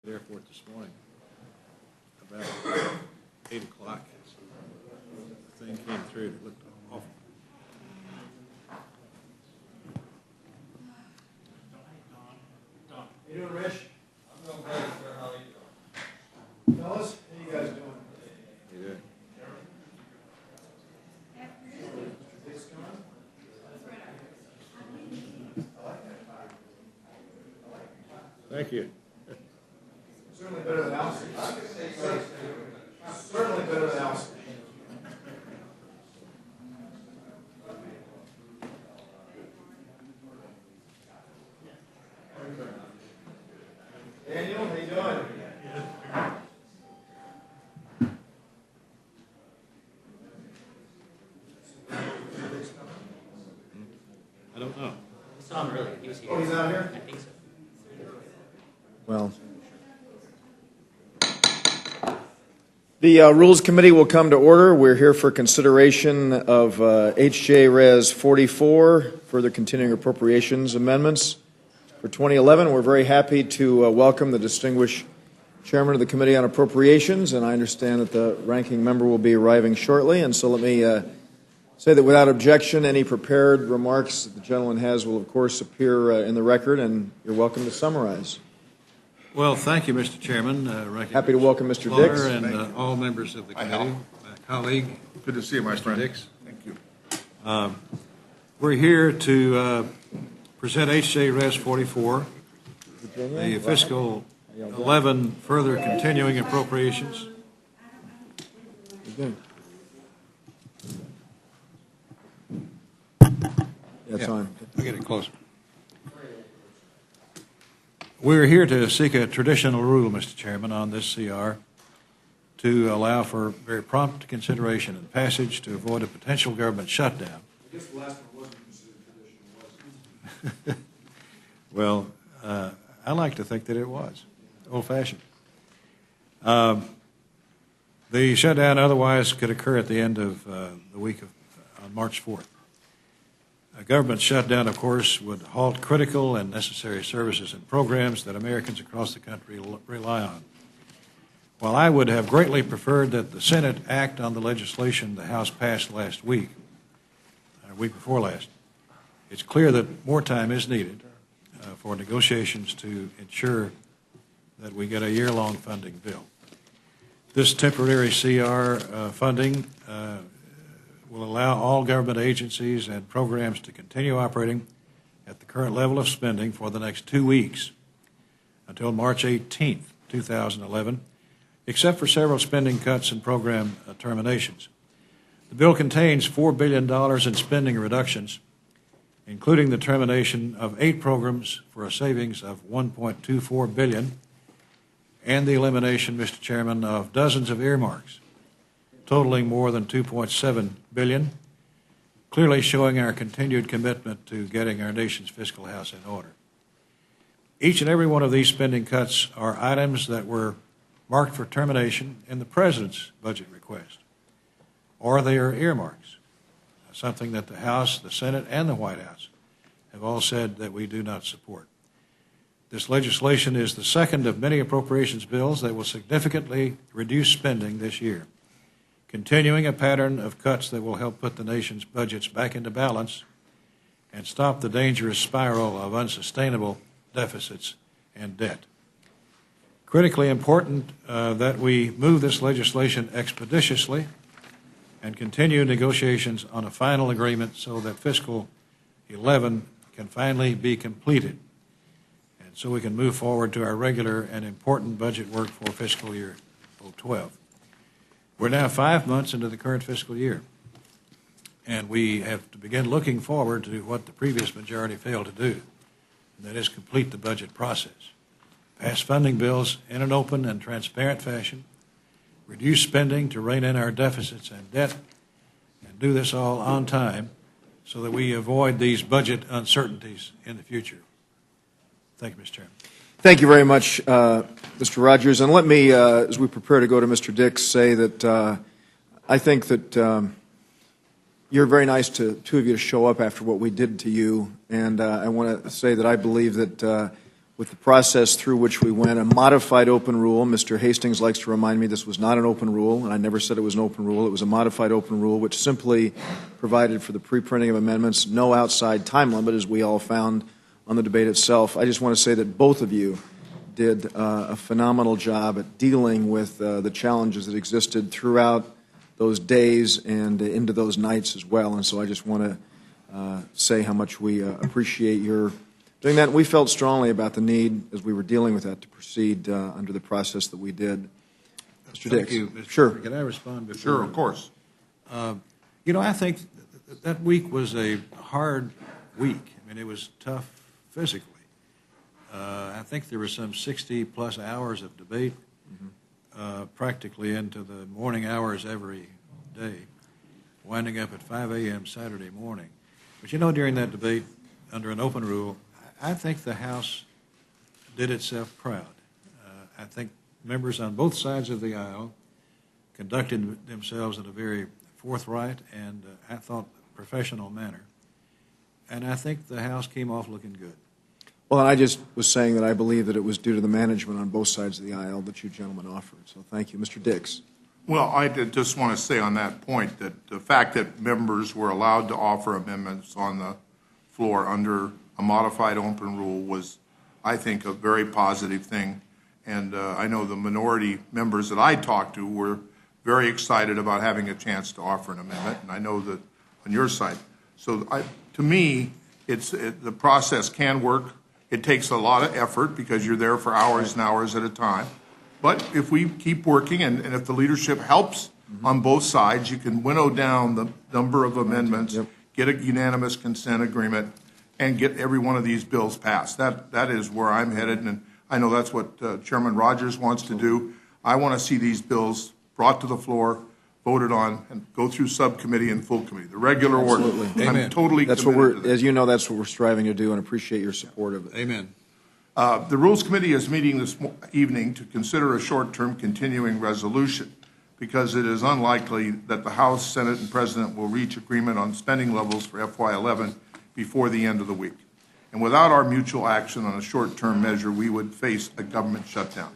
Airport this morning about 8 o'clock. The thing came through and it looked awful. How you doing, Rich? I'm doing great, sir. How are you doing? Fellas, how you guys doing? You did. Thank you. Certainly better than Allison. Certainly better than Allison. Daniel, how you doing? I don't know. I saw him earlier. He was here. Oh, he's out here? I think so. Well, the Rules Committee will come to order. We're here for consideration of HJ Res 44, further continuing appropriations amendments for 2011. We're very happy to welcome the distinguished chairman of the Committee on Appropriations, and I understand that the ranking member will be arriving shortly. And so let me say that without objection, any prepared remarks that the gentleman has will, of course, appear in the record, and you're welcome to summarize. Well, thank you, Mr. Chairman. Happy to welcome Mr. Slaughter Dix. and all members of the committee, my colleague. Good to see you, my Mr. friend. Dix. Thank you. We're here to present HJ Res 44, the fiscal 11 further continuing appropriations. That's on. I'll get it closer. We're here to seek a traditional rule, Mr. Chairman, on this CR to allow for very prompt consideration and passage to avoid a potential government shutdown. I guess the last one wasn't considered traditional, was it? Well, I like to think that it was old-fashioned. The shutdown otherwise could occur at the end of the week of on March 4th. A government shutdown, of course, would halt critical and necessary services and programs that Americans across the country rely on. While I would have greatly preferred that the Senate act on the legislation the House passed last week, week before last, it's clear that more time is needed for negotiations to ensure that we get a year-long funding bill. This temporary CR funding will allow all government agencies and programs to continue operating at the current level of spending for the next 2 weeks until March 18th, 2011, except for several spending cuts and program terminations. The bill contains $4 billion in spending reductions, including the termination of 8 programs for a savings of $1.24 billion and the elimination, Mr. Chairman, of dozens of earmarks totaling more than $2.7 billion, clearly showing our continued commitment to getting our nation's fiscal house in order. Each and every one of these spending cuts are items that were marked for termination in the President's budget request, or they are earmarks, something that the House, the Senate, and the White House have all said that we do not support. This legislation is the second of many appropriations bills that will significantly reduce spending this year, continuing a pattern of cuts that will help put the nation's budgets back into balance and stop the dangerous spiral of unsustainable deficits and debt. Critically important that we move this legislation expeditiously and continue negotiations on a final agreement so that fiscal 11 can finally be completed and so we can move forward to our regular and important budget work for fiscal year 2012. We're now 5 months into the current fiscal year, and we have to begin looking forward to what the previous majority failed to do, and that is complete the budget process. Pass funding bills in an open and transparent fashion, reduce spending to rein in our deficits and debt, and do this all on time so that we avoid these budget uncertainties in the future. Thank you, Mr. Chairman. Thank you very much, Mr. Rogers. And let me, as we prepare to go to Mr. Dix, say that I think that you're very nice to two of you to show up after what we did to you. And I want to say that I believe that with the process through which we went, a modified open rule. Mr. Hastings likes to remind me this was not an open rule, and I never said it was an open rule. It was a modified open rule, which simply provided for the pre-printing of amendments, no outside time limit, as we all found on the debate itself. I just want to say that both of you did a phenomenal job at dealing with the challenges that existed throughout those days and into those nights as well. And so I just want to say how much we appreciate your doing that. And we felt strongly about the need, as we were dealing with that, to proceed under the process that we did. Mr. Dix. Thank you, Mr. Sure. Can I respond before? Sure, of course. I think that week was a hard week. I mean, it was tough physically. I think there were some 60-plus hours of debate, practically into the morning hours every day, winding up at 5 a.m. Saturday morning. But during that debate, under an open rule, I think the House did itself proud. I think members on both sides of the aisle conducted themselves in a very forthright and, I thought, professional manner. And I think the House came off looking good. Well, and I just was saying that I believe that it was due to the management on both sides of the aisle that you gentlemen offered. So thank you. Mr. Dix. Well, I just want to say on that point that the fact that members were allowed to offer amendments on the floor under a modified open rule was, I think, a very positive thing. And I know the minority members that I talked to were very excited about having a chance to offer an amendment, and I know that on your side. So to me, the process can work. It takes a lot of effort because you're there for hours and hours at a time. But if we keep working and if the leadership helps on both sides, you can winnow down the number of amendments, get a unanimous consent agreement, and get every one of these bills passed. That is where I'm headed, and I know that's what Chairman Rogers wants to do. I want to see these bills brought to the floor, voted on, and go through subcommittee and full committee, the regular order. Absolutely. Amen. I'm totally That's committed what to we're, that. as you know, that's what we're striving to do, and appreciate your support of it. Amen. The Rules Committee is meeting this evening to consider a short-term continuing resolution because it is unlikely that the House, Senate, and President will reach agreement on spending levels for FY11 before the end of the week. And without our mutual action on a short-term measure, we would face a government shutdown.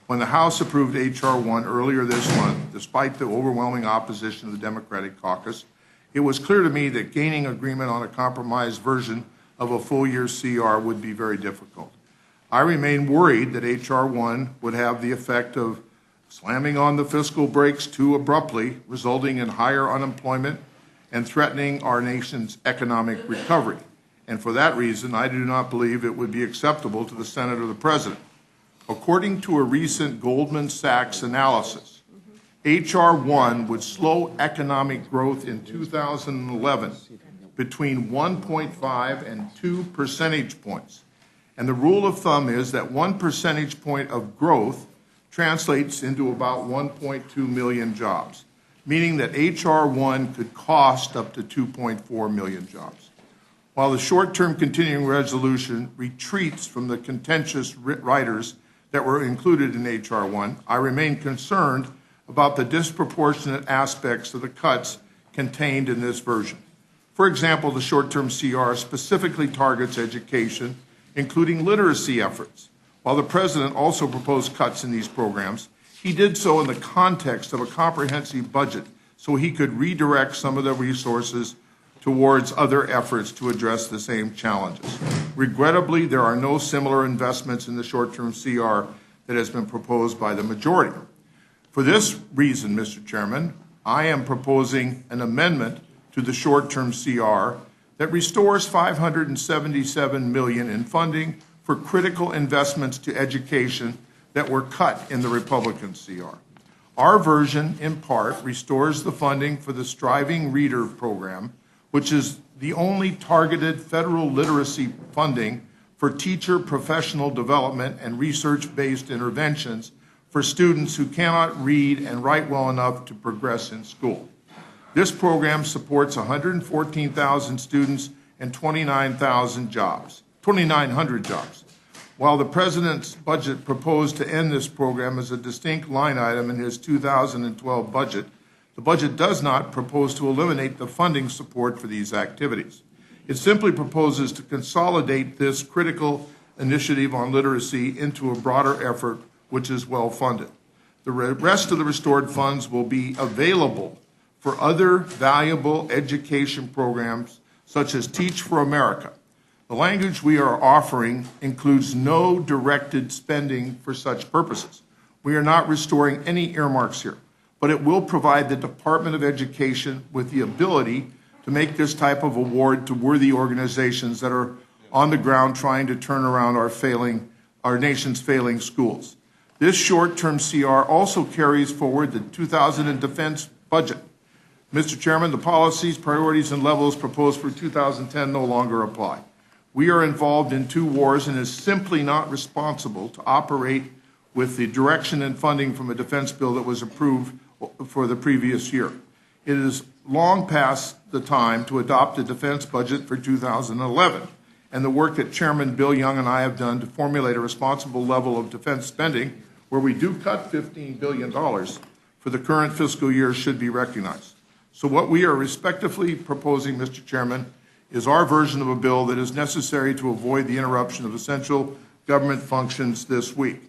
When the House approved H.R. 1 earlier this month, despite the overwhelming opposition of the Democratic caucus, it was clear to me that gaining agreement on a compromised version of a full-year CR would be very difficult. I remain worried that H.R. 1 would have the effect of slamming on the fiscal brakes too abruptly, resulting in higher unemployment and threatening our nation's economic recovery. And for that reason, I do not believe it would be acceptable to the Senate or the President. According to a recent Goldman Sachs analysis, H.R. 1 would slow economic growth in 2011 between 1.5 and 2 percentage points. And the rule of thumb is that 1 percentage point of growth translates into about 1.2 million jobs, meaning that H.R. 1 could cost up to 2.4 million jobs. While the short-term continuing resolution retreats from the contentious riders that were included in H.R. 1, I remain concerned about the disproportionate aspects of the cuts contained in this version. For example, the short-term CR specifically targets education, including literacy efforts. While the President also proposed cuts in these programs, he did so in the context of a comprehensive budget so he could redirect some of the resources towards other efforts to address the same challenges. Regrettably, there are no similar investments in the short-term CR that has been proposed by the majority. For this reason, Mr. Chairman, I am proposing an amendment to the short-term CR that restores $577 million in funding for critical investments to education that were cut in the Republican CR. Our version, in part, restores the funding for the Striving Reader program, which is the only targeted federal literacy funding for teacher professional development and research-based interventions for students who cannot read and write well enough to progress in school. This program supports 114,000 students and 2,900 jobs. While the President's budget proposed to end this program as a distinct line item in his 2012 budget, the budget does not propose to eliminate the funding support for these activities. It simply proposes to consolidate this critical initiative on literacy into a broader effort, which is well-funded. The rest of the restored funds will be available for other valuable education programs such as Teach for America. The language we are offering includes no directed spending for such purposes. We are not restoring any earmarks here, but it will provide the Department of Education with the ability to make this type of award to worthy organizations that are on the ground trying to turn around our nation's failing schools. This short-term CR also carries forward the 2000 defense budget. Mr. Chairman, the policies, priorities, and levels proposed for 2010 no longer apply. We are involved in 2 wars and is simply not responsible to operate with the direction and funding from a defense bill that was approved for the previous year. It is long past the time to adopt a defense budget for 2011, and the work that Chairman Bill Young and I have done to formulate a responsible level of defense spending, where we do cut $15 billion for the current fiscal year, should be recognized. So what we are respectively proposing, Mr. Chairman, is our version of a bill that is necessary to avoid the interruption of essential government functions this week.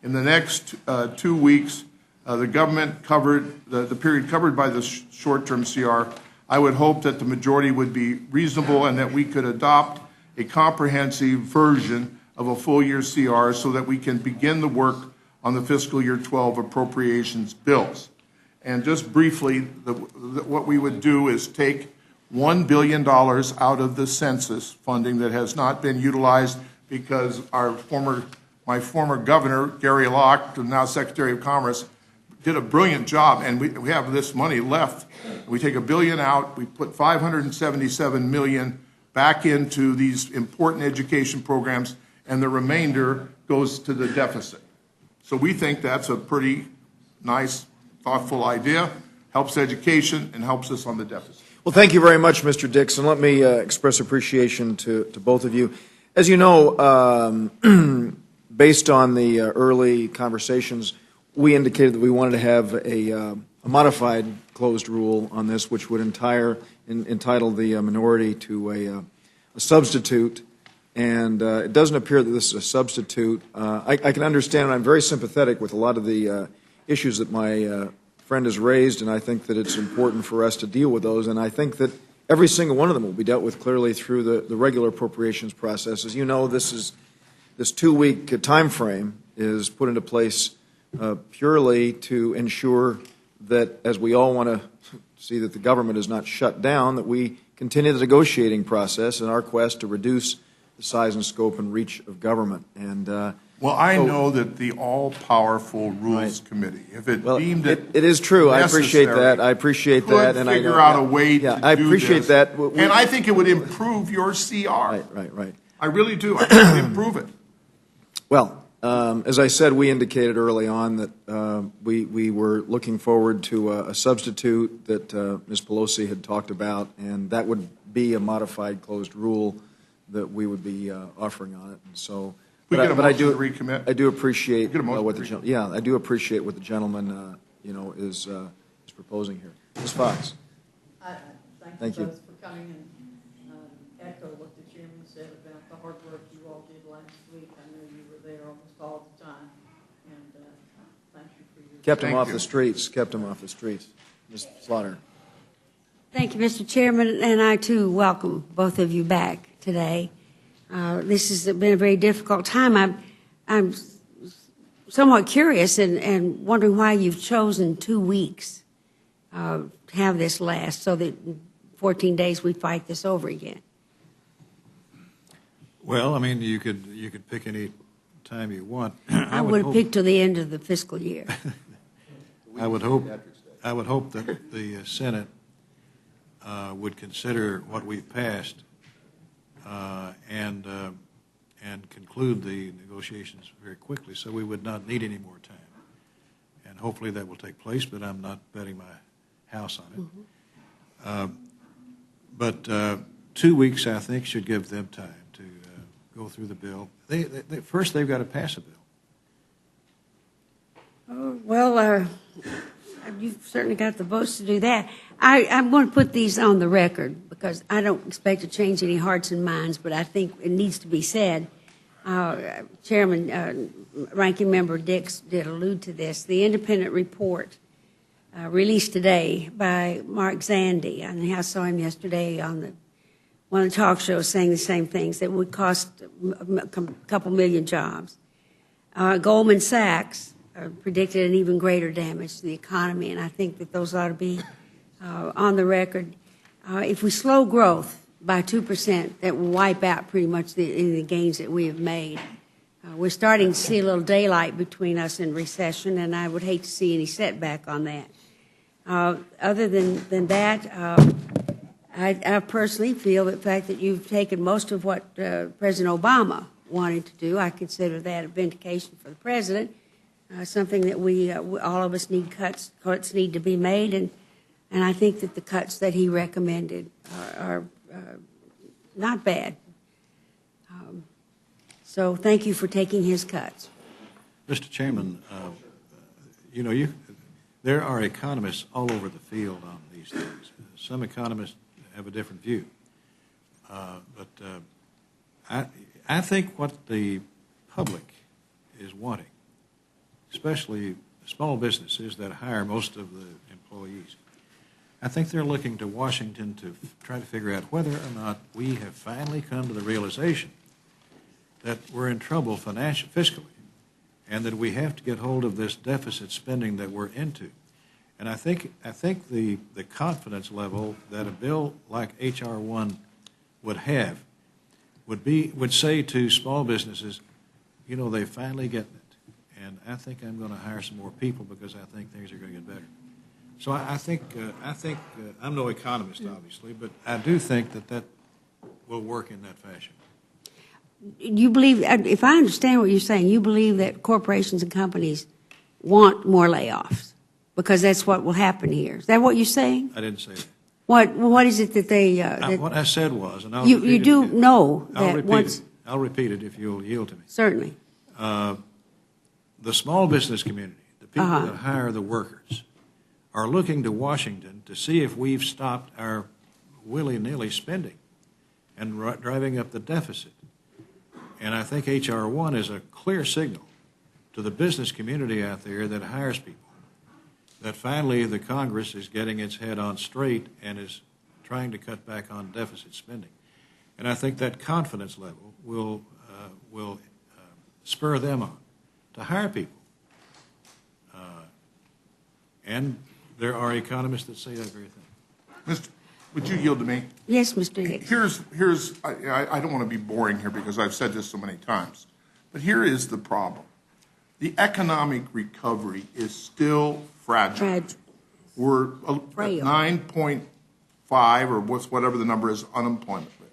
In the next 2 weeks, the government covered, the period covered by the short-term CR, I would hope that the majority would be reasonable and that we could adopt a comprehensive version of a full-year CR so that we can begin the work on the fiscal year 12 appropriations bills. And just briefly, what we would do is take $1 billion out of the census funding that has not been utilized because my former governor, Gary Locke, now Secretary of Commerce, did a brilliant job, and we have this money left. We take $1 billion out, we put $577 million back into these important education programs, and the remainder goes to the deficit. So we think that's a pretty nice, thoughtful idea, helps education, and helps us on the deficit. Well, thank you very much, Mr. Dixon. Let me express appreciation to both of you. As you know, based on the early conversations, we indicated that we wanted to have a modified closed rule on this, which would entitle the minority to a substitute. And it doesn't appear that this is a substitute. I can understand, and I'm very sympathetic with a lot of the issues that my friend has raised, and I think that it's important for us to deal with those. And I think that every single one of them will be dealt with clearly through the regular appropriations process. As you know, this 2-week time frame is put into place purely to ensure that, as we all want to see that the government is not shut down, that we continue the negotiating process in our quest to reduce the size and scope and reach of government. And well, I know that the all-powerful Rules Committee, if it deemed it is true. I appreciate that. I appreciate that, and figure out a way to I do appreciate this. that. And I think it would improve your CR. Right. I really do. I think it would improve it. Well, as I said, we indicated early on that we were looking forward to a substitute that Ms. Pelosi had talked about, and that would be a modified closed rule that we would be offering on it. And so, We get a but I motion do to recommit. I do appreciate Get a motion what to the I do appreciate what the gentleman is proposing here. Ms. Fox. Thank you both for coming and echo what the chairman said about the hard work you all did last week. I know you were there almost all the time, and thank you for your... Kept him Thank off you. the streets. Kept him off the streets. Ms. Slaughter. Thank you, Mr. Chairman, and I, too, welcome both of you back today. This has been a very difficult time. I'm somewhat curious and wondering why you've chosen 2 weeks to have this last, so that in 14 days we fight this over again. Well, I mean, you could pick any time you want. I would have picked till the end of the fiscal year. I would hope that the Senate would consider what we've passed and conclude the negotiations very quickly, so we would not need any more time. And hopefully that will take place, but I'm not betting my house on it. Mm-hmm. But 2 weeks, I think, should give them time to go through the bill. First, they've got to pass a bill. Well, you've certainly got the votes to do that. I'm going to put these on the record because I don't expect to change any hearts and minds, but I think it needs to be said. Chairman, Ranking Member Dix did allude to this. The independent report released today by Mark Zandi, and I saw him yesterday on one of the talk shows saying the same things, that would cost a couple million jobs. Goldman Sachs predicted an even greater damage to the economy, and I think that those ought to be on the record. If we slow growth by 2%, that will wipe out pretty much the gains that we have made. We're starting to see a little daylight between us and recession, and I would hate to see any setback on that. Other than that, I personally feel the fact that you've taken most of what President Obama wanted to do, I consider that a vindication for the president, something that we all of us need cuts need to be made, and I think that the cuts that he recommended are not bad. So thank you for taking his cuts. Mr. Chairman, there are economists all over the field on these things. Some economists have a different view. But I think what the public is wanting, especially small businesses that hire most of the employees, I think they're looking to Washington to try to figure out whether or not we have finally come to the realization that we're in trouble fiscally, and that we have to get hold of this deficit spending that we're into. And I think the confidence level that a bill like H.R. 1 would have would say to small businesses, they finally get it. And I think I'm going to hire some more people because I think things are going to get better. So I think I'm no economist, obviously, but I do think that will work in that fashion. You believe, if I understand what you're saying, you believe that corporations and companies want more layoffs because that's what will happen here. Is that what you're saying? I didn't say that. What is it that they? What I said was, and I'll you repeat do it. know that I'll repeat it if you'll yield to me. Certainly. The small business community, the people that hire the workers, are looking to Washington to see if we've stopped our willy-nilly spending and driving up the deficit. And I think H.R. 1 is a clear signal to the business community out there that hires people that finally the Congress is getting its head on straight and is trying to cut back on deficit spending. And I think that confidence level will spur them on to hire people. And there are economists that say that very thing. Mr. Would you yield to me? Yes, Mr. Hicks. I don't want to be boring here because I've said this so many times, but here is the problem. The economic recovery is still fragile. We're at 9.5 or whatever the number is, unemployment rate.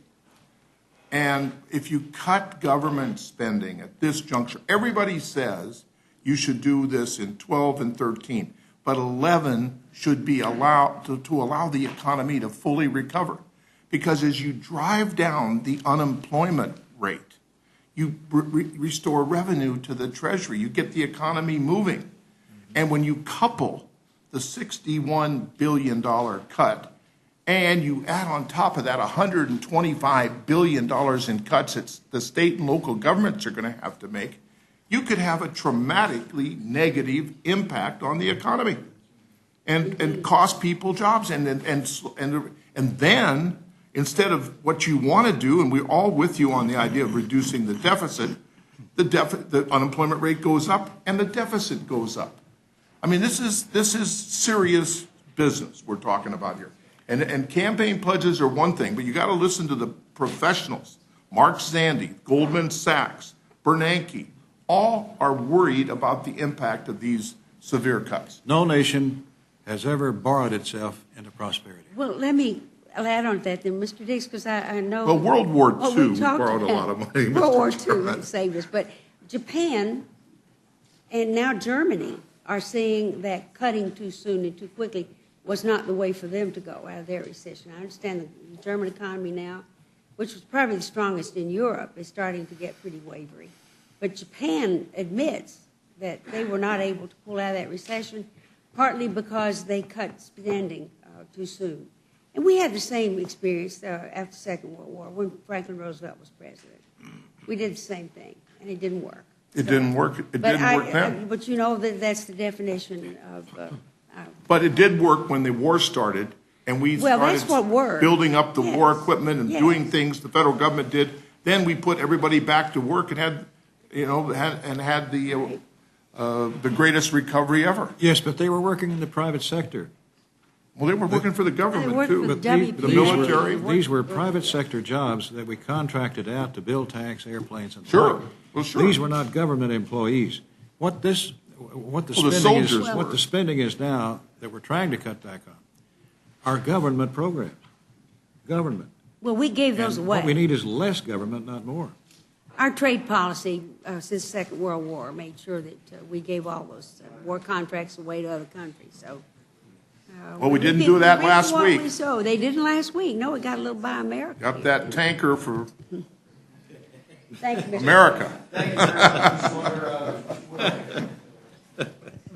And if you cut government spending at this juncture, everybody says you should do this in 12 and 13, but 11 should be allowed to allow the economy to fully recover. Because as you drive down the unemployment rate, you restore revenue to the Treasury. You get the economy moving. And when you couple the $61 billion cut and you add on top of that $125 billion in cuts that the state and local governments are going to have to make, you could have a dramatically negative impact on the economy and cost people jobs. And then, instead of what you want to do, and we're all with you on the idea of reducing the deficit, the unemployment rate goes up and the deficit goes up. I mean, this is serious business we're talking about here. And campaign pledges are one thing, but you got to listen to the professionals. Mark Zandi, Goldman Sachs, Bernanke, all are worried about the impact of these severe cuts. No nation has ever borrowed itself into prosperity. Well, let me add on to that then, Mr. Dix, because I know. Well, World War II, we talked borrowed a lot of money. World War II saved us, but Japan and now Germany are seeing that cutting too soon and too quickly was not the way for them to go out of their recession. I understand the German economy now, which was probably the strongest in Europe, is starting to get pretty wavery. But Japan admits that they were not able to pull out of that recession, partly because they cut spending too soon. And we had the same experience after the Second World War when Franklin Roosevelt was president. We did the same thing, and it didn't work. It didn't work, it didn't work then. But you know that that's the definition of, But it did work when the war started, and we Well, that's started what worked. building up the war Yes. equipment and Yes. doing things the federal government did. Then we put everybody back to work and had, had the greatest recovery ever. Yes, but they were working in the private sector. Well, they were working for the government worked too. for the But WPA. The military. These were private sector jobs that we contracted out to build tanks, airplanes, and the Sure. like. Well, sure. These were not government employees. What the Well, the spending is, soldiers what were. the spending is now that we're trying to cut back on are government programs. Government. well, we gave those And what we away. need is less government, not more. Our trade policy since the Second World War made sure that we gave all those war contracts away to other countries, so. Well, we didn't do that last week. So they didn't last week. No, it got a little by America. Got that tanker for Thank you, Mr. America.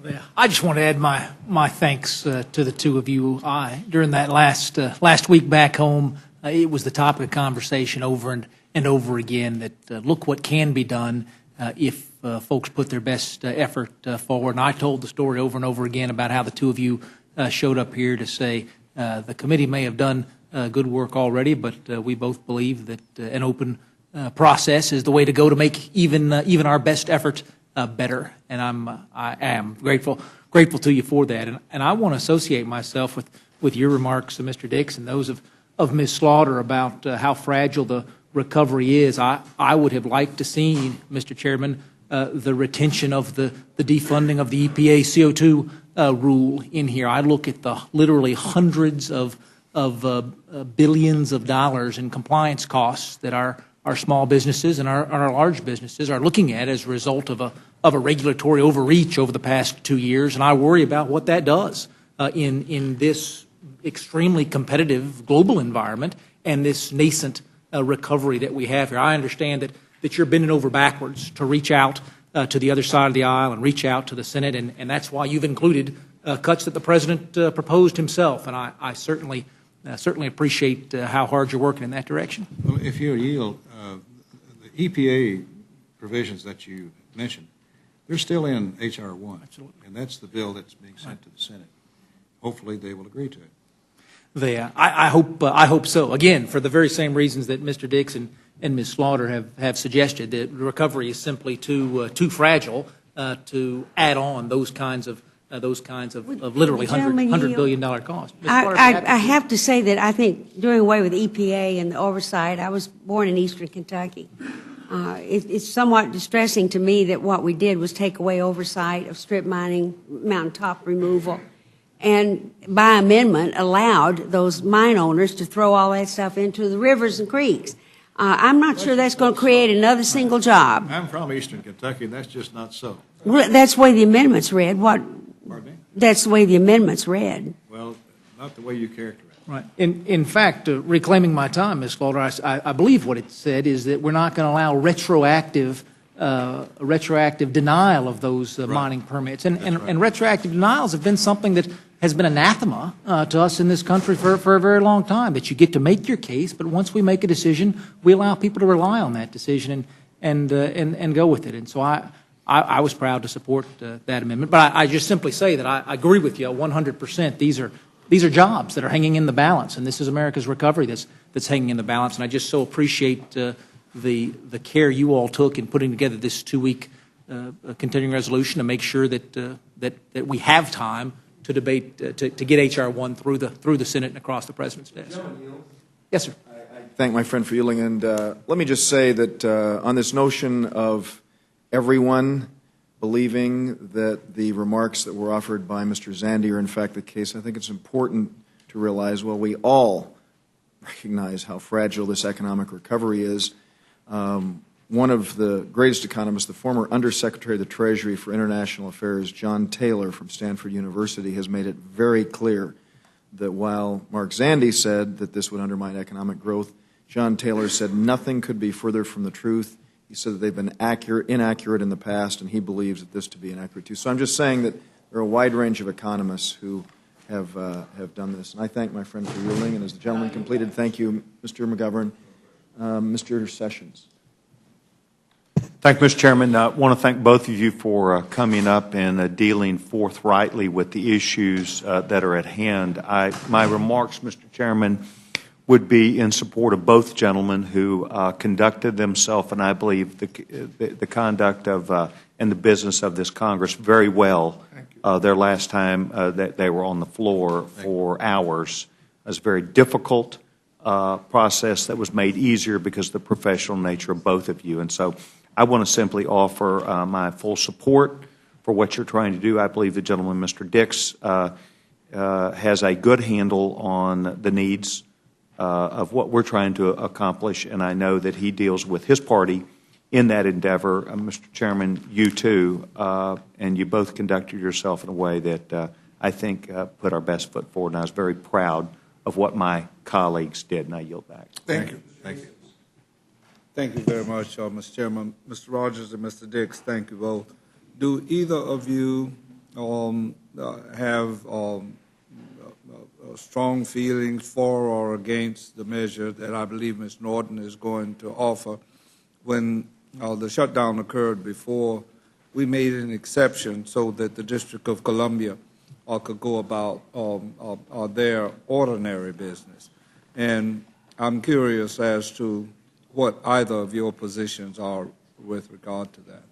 Yeah, I just want to add my thanks to the two of you. During that last week back home, it was the topic of conversation over and over again that look what can be done if folks put their best effort forward. And I told the story over and over again about how the two of you showed up here to say the committee may have done good work already, but we both believe that an open process is the way to go to make even our best effort better. And I am grateful to you for that. And I want to associate myself with your remarks, Mr. Dix, and those of Ms. Slaughter about how fragile the recovery is. I would have liked to see, Mr. Chairman, the retention of the defunding of the EPA CO2 rule in here. I look at the literally hundreds of billions of dollars in compliance costs that our small businesses and our large businesses are looking at as a result of a regulatory overreach over the past 2 years, and I worry about what that does in this extremely competitive global environment and this nascent recovery that we have here. I understand that you're bending over backwards to reach out to the other side of the aisle and reach out to the Senate, and that's why you've included cuts that the President proposed himself, and I certainly appreciate how hard you're working in that direction. Well, if you yield, the EPA provisions that you mentioned, they're still in H.R. 1. Absolutely. And that's the bill that's being sent to the Senate. Hopefully, they will agree to it. I hope so. Again, for the very same reasons that Mr. Dix and Ms. Slaughter have suggested, that recovery is simply too fragile to add on those kinds of literally $100 billion costs. Ms. Slaughter, I have to say that I think doing away with EPA and the oversight, I was born in eastern Kentucky. It's somewhat distressing to me that what we did was take away oversight of strip mining, mountaintop removal, and by amendment allowed those mine owners to throw all that stuff into the rivers and creeks. I'm not sure that's going to create another single job. I'm from eastern Kentucky, and that's just not so. Well, that's the way the amendments read. Pardon me? That's the way the amendments read. Well, not the way you characterize it. Right. In fact, reclaiming my time, Ms. Slaughter, I believe what it said is that we're not going to allow retroactive denial of those mining permits. And retroactive denials have been something that has been anathema to us in this country for a very long time, that you get to make your case, but once we make a decision, we allow people to rely on that decision and go with it. And so I was proud to support that amendment. But I just simply say that I agree with you 100%. These are jobs that are hanging in the balance, and this is America's recovery that's hanging in the balance. And I just so appreciate the care you all took in putting together this 2-week continuing resolution to make sure that we have time to debate to get H.R. 1 through the Senate and across the President's desk. Yes, sir. I thank my friend for yielding, and let me just say that on this notion of everyone believing that the remarks that were offered by Mr. Zandi are in fact the case, I think it's important to realize, well, we all recognize how fragile this economic recovery is. One of the greatest economists, the former Undersecretary of the Treasury for International Affairs, John Taylor from Stanford University, has made it very clear that while Mark Zandi said that this would undermine economic growth, John Taylor said nothing could be further from the truth. He said that they've been inaccurate in the past, and he believes that this to be inaccurate too. So I'm just saying that there are a wide range of economists who have done this. And I thank my friend for yielding. And as the gentleman completed, thank you, Mr. McGovern. Mr. Sessions. Thank you, Mr. Chairman. I want to thank both of you for coming up and dealing forthrightly with the issues that are at hand. My remarks, Mr. Chairman, would be in support of both gentlemen who conducted themselves, and I believe the conduct of and the business of this Congress very well. Their last time that they were on the floor for hours. It was a very difficult process that was made easier because of the professional nature of both of you. And so I want to simply offer my full support for what you're trying to do. I believe the gentleman, Mr. Dix, has a good handle on the needs of what we're trying to accomplish, and I know that he deals with his party in that endeavor. Mr. Chairman, you too, and you both conducted yourself in a way that I think put our best foot forward, and I was very proud of what my colleagues did, and I yield back. Thank you. Thank you. Thank you very much, Mr. Chairman. Mr. Rogers and Mr. Dix, thank you both. Do either of you have strong feelings for or against the measure that I believe Ms. Norton is going to offer? When the shutdown occurred before, we made an exception so that the District of Columbia could go about their ordinary business. And I'm curious as to what either of your positions are with regard to that.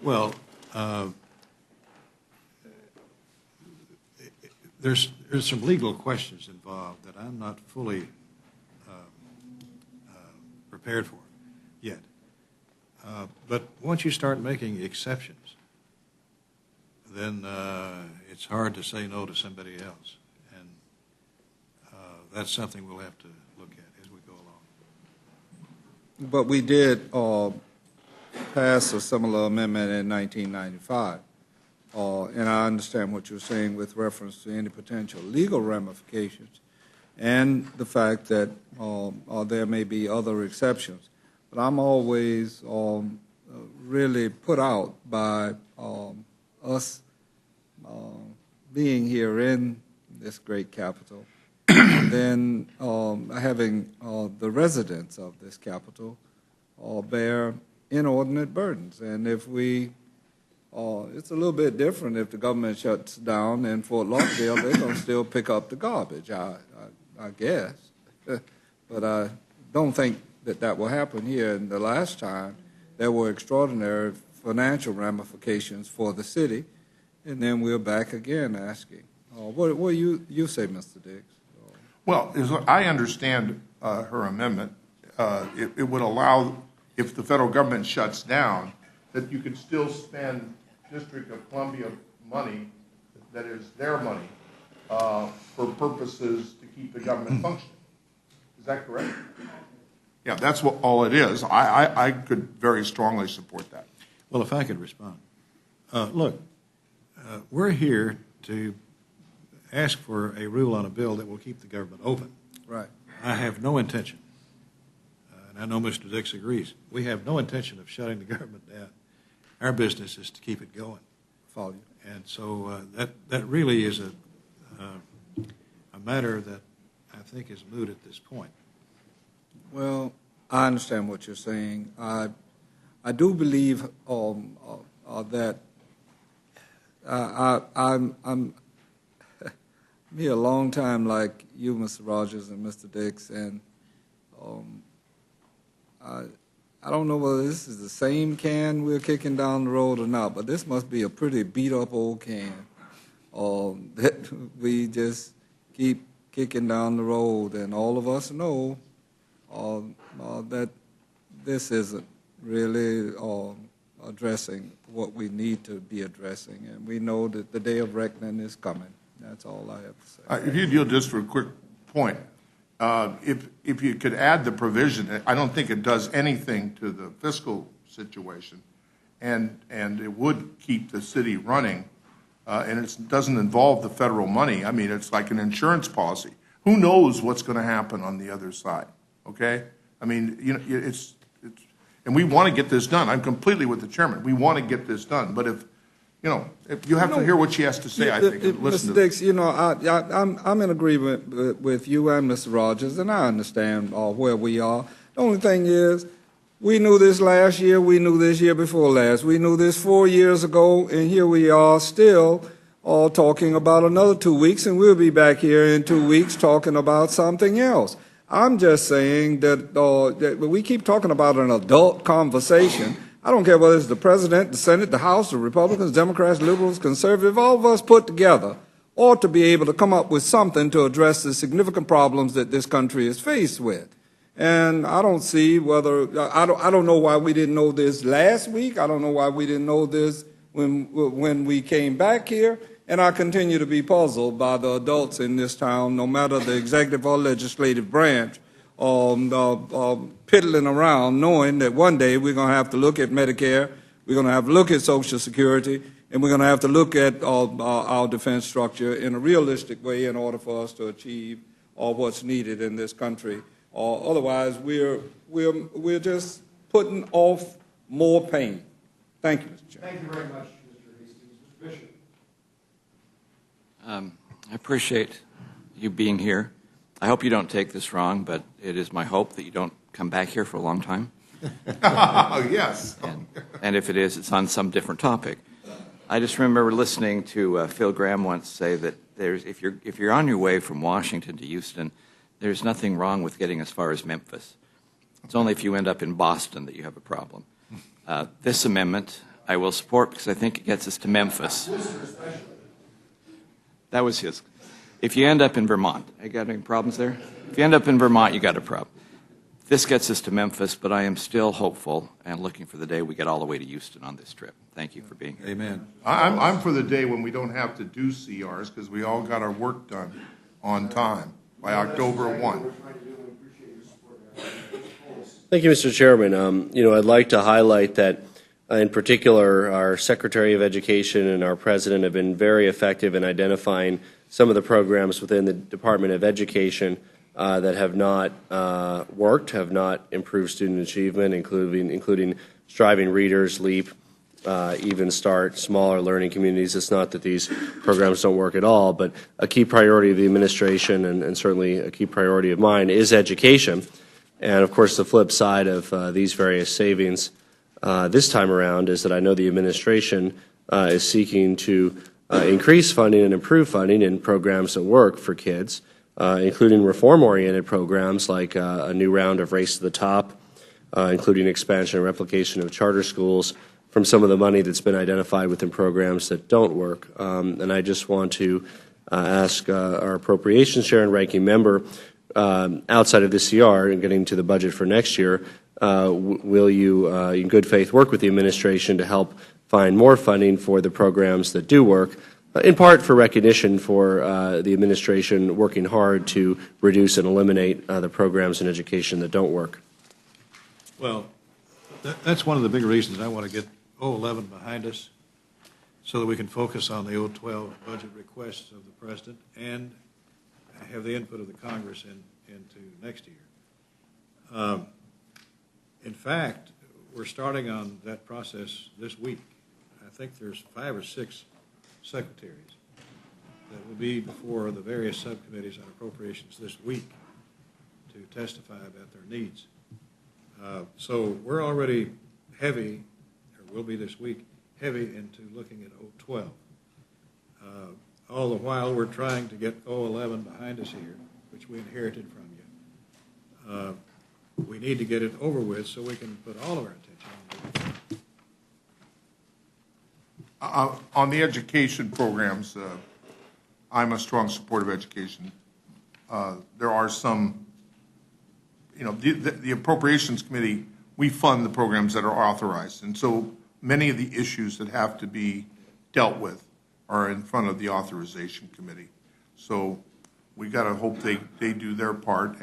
Well, there's some legal questions involved that I'm not fully prepared for yet. But once you start making exceptions, then it's hard to say no to somebody else. And that's something we'll have to look at as we go along. But we did pass a similar amendment in 1995. And I understand what you're saying with reference to any potential legal ramifications and the fact that there may be other exceptions. But I'm always really put out by us being here in this great capital, and then having the residents of this capital bear inordinate burdens. And if we it's a little bit different if the government shuts down in Fort Lauderdale. They're going to still pick up the garbage, I guess. But I don't think that will happen here. And the last time, there were extraordinary financial ramifications for the city. And then we're back again asking. What do you say, Mr. Dix? Well, as I understand her amendment, it would allow, if the federal government shuts down, that you could still spend District of Columbia money that is their money for purposes to keep the government functioning. Is that correct? Yeah, that's what all it is. I could very strongly support that. Well, if I could respond. Look, we're here to ask for a rule on a bill that will keep the government open. Right. I have no intention, and I know Mr. Dix agrees, we have no intention of shutting the government down. Our business is to keep it going. Follow you. And so that really is a matter that I think is moot at this point. Well, I understand what you're saying. I do believe that I'm me a long time like you, Mr. Rogers and Mr. Dix, and I don't know whether this is the same can we're kicking down the road or not, but this must be a pretty beat-up old can that we just keep kicking down the road, and all of us know that this isn't really addressing what we need to be addressing, and we know that the day of reckoning is coming. That's all I have to say. If you deal just for a quick point, if you could add the provision, I don't think it does anything to the fiscal situation, and it would keep the city running, and it doesn't involve the federal money. I mean, it's like an insurance policy. Who knows what's going to happen on the other side? Okay, I mean, you know, and we want to get this done. I'm completely with the chairman. We want to get this done, but if you know, if you have to hear what she has to say, I think, and listen Mr. to it. Dix, you know, I'm in agreement with you and Mr. Rogers, and I understand where we are. The only thing is, we knew this last year, we knew this year before last, we knew this 4 years ago, and here we are still talking about another 2 weeks, and we'll be back here in 2 weeks talking about something else. I'm just saying that we keep talking about an adult conversation. I don't care whether it's the President, the Senate, the House, the Republicans, Democrats, Liberals, Conservatives, all of us put together ought to be able to come up with something to address the significant problems that this country is faced with. And I don't see whether, I don't know why we didn't know this last week. I don't know why we didn't know this when we came back here. And I continue to be puzzled by the adults in this town, no matter the executive or legislative branch, piddling around, knowing that one day we're going to have to look at Medicare, we're going to have to look at Social Security, and we're going to have to look at our defense structure in a realistic way in order for us to achieve what's needed in this country. Otherwise, we're just putting off more pain. Thank you, Mr. Chairman. Thank you very much, Mr. Hastings. Mr. Bishop. I appreciate you being here. I hope you don't take this wrong, but it is my hope that you don't come back here for a long time. Yes. And if it is, it's on some different topic. I just remember listening to Phil Gramm once say that if you're on your way from Washington to Houston, there's nothing wrong with getting as far as Memphis. It's only if you end up in Boston that you have a problem. This amendment I will support because I think it gets us to Memphis. That was his. If you end up in Vermont, I got any problems there? If you end up in Vermont, you got a problem. This gets us to Memphis, but I am still hopeful and looking for the day we get all the way to Houston on this trip. Thank you for being here. Amen. I'm for the day when we don't have to do CRs because we all got our work done on time by October 1. Thank you, Mr. Chairman. I'd like to highlight that, in particular, our Secretary of Education and our President have been very effective in identifying some of the programs within the Department of Education that have not worked, have not improved student achievement, including Striving Readers, LEAP, Even Start, smaller learning communities. It's not that these programs don't work at all, but a key priority of the administration and certainly a key priority of mine is education. And, of course, the flip side of these various savings this time around is that I know the administration is seeking to increase funding and improve funding in programs that work for kids, including reform-oriented programs like a new round of Race to the Top, including expansion and replication of charter schools from some of the money that's been identified within programs that don't work. And I just want to ask our Appropriations Chair and Ranking Member, outside of the CR and getting to the budget for next year, will you, in good faith, work with the administration to help find more funding for the programs that do work, in part for recognition for the administration working hard to reduce and eliminate the programs in education that don't work? Well, that's one of the big reasons I want to get 011 behind us so that we can focus on the 012 budget requests of the President and have the input of the Congress into next year. In fact, we're starting on that process this week. I think there's 5 or 6 secretaries that will be before the various subcommittees on appropriations this week to testify about their needs. So we're already heavy, or will be this week, heavy into looking at 012. All the while we're trying to get 011 behind us here, which we inherited from you. We need to get it over with so we can put all of our attention on it. On the education programs, I'm a strong supporter of education. There are some, the Appropriations Committee, we fund the programs that are authorized. And so many of the issues that have to be dealt with are in front of the Authorization Committee. So we got to hope they do their part.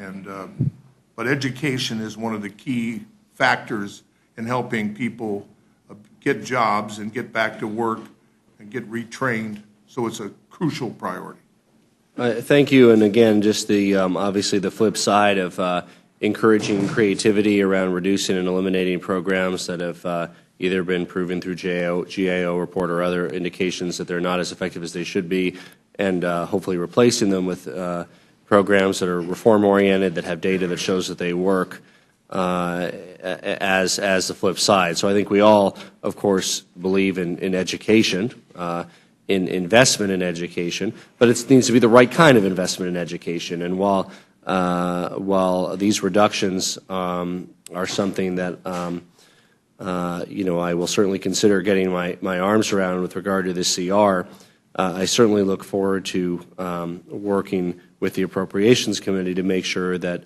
But education is one of the key factors in helping people get jobs and get back to work and get retrained. So it's a crucial priority. Thank you. And again, just the obviously the flip side of encouraging creativity around reducing and eliminating programs that have either been proven through GAO report or other indications that they're not as effective as they should be, and hopefully replacing them with programs that are reform-oriented, that have data that shows that they work as the flip side. So I think we all, of course, believe in education, in investment in education, but it needs to be the right kind of investment in education. And while these reductions are something that I will certainly consider getting my arms around with regard to this CR, I certainly look forward to working with the Appropriations Committee to make sure that